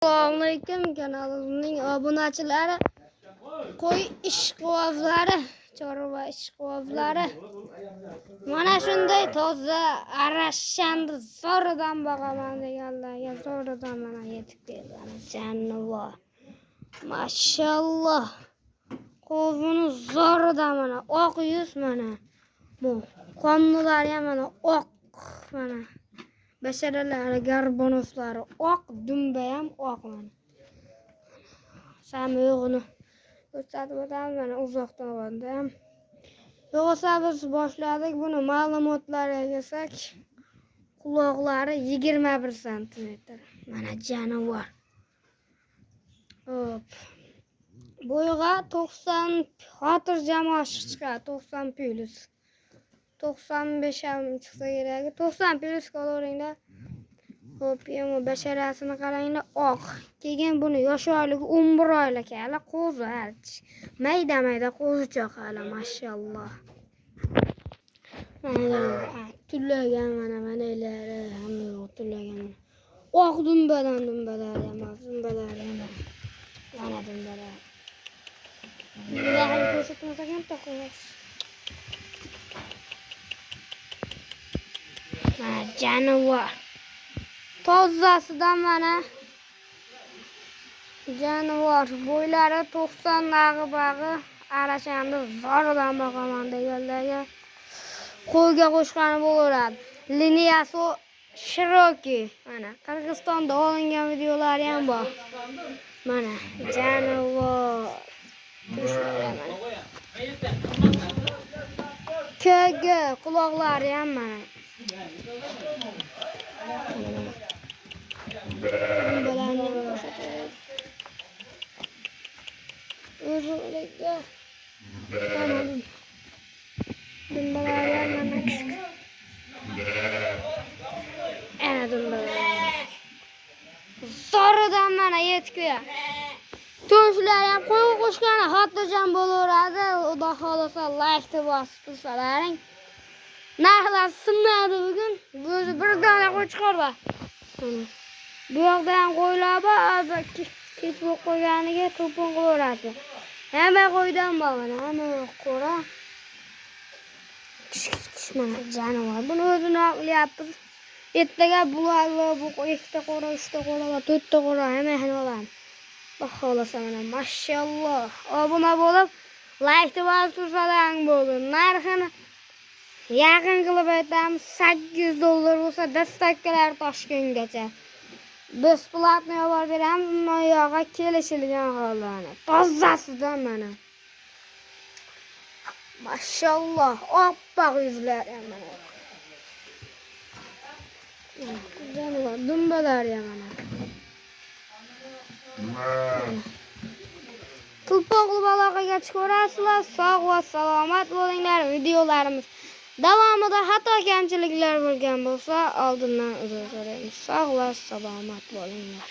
Assalomualaikum kanalimizning obunachilari, qo'y ishqibozlari, chorva ishqibozlari. Mana shunday toza arashshandi zo'ridan boqaman deganlarga zo'ridan mana yetib kelgan jonivor. Mashalloh. Qo'zini zo'ridan mana oq yuz mana. Bu qonnulari ham mana oq mana. Basharalari, garbonoslari oq, dumba ham oq mana. Samyo'g'ini ko'rsatib o'tamiz mana uzoqdan olganda. Yo'qsa biz boshladik buni ma'lumotlarga kelsak, quloqlari 21 sm. Mana jonivor. Hop. Bo'yiga 90 xotirjam oshiq chiqadi, 90 plus. 95 ham chiqsa kerak. 90 plus kaloringlar. Hop, yana basharasini qaranglar, oq. Keyin buni yosh oyligi 11 oylik hali qo'zi. Mayda qo'zichoq hali, mashalloh. Mana tullagan manalari hamma tullagan. Oq dumbalar ham, dumbalar ham. Mana dumbalar. Bunlarni ko'rsatmasak ham to'qimiz. Mana jonivor. Tozasidan mana jonivor. Bo'ylari 90 bag'i arashandi zo'ridan boqaman deganlarga qo'lga qo'shqani bo'laveradi. Liniyasi Shiroki. Mana Qirg'izistonda olingan videolari ham bor. Mana jonivor. Kega quloqlari ham mana. O'zimizga dumbalar ham mana kichik. Ana dumbalar. Zo'ridan mana yetkiya. To'shlar ham qo'yib qo'shgani xotirjam bo'laveradi. Xudo xolasa like bosib tursalaring. Narxlar sinadi bugun. O'zi bir dona qo'y chiqardi. Bu yoqda ham qo'ylar bor, kech bo'lib qo'yganiga to'pon qilaveradi. Hamma qo'ydan bor mana, hamma qo'ra. Kichik mana jonivor. Buni o'zini oqlayapmiz. Ertaga bularni bu ikkita qo'ra, uchta qo'ra va to'rtta qo'ra hammani olamiz. Xudo xolasa mana mashalloh. Obuna bo'lib, like bosib tursalaring bo'ldi. Narxini yaqin qilib aytamiz, $8 bo'lsa dastakkalar Toshkentgacha. Besplatni olib beramiz, bu yoqqa kelishilgan holda. Tozasidan mana. Mashalloh, oppoq yuzlar ham mana. Jonivor, dumbalar ham mana. Tulpoqli aloqaga chiqarasizlar. Sog' va salomat bo'linglar. Videolarimiz davomida xato kamchiliklar bo'lgan bo'lsa, oldindan uzr so'raymiz. Sog' va salomat bo'linglar.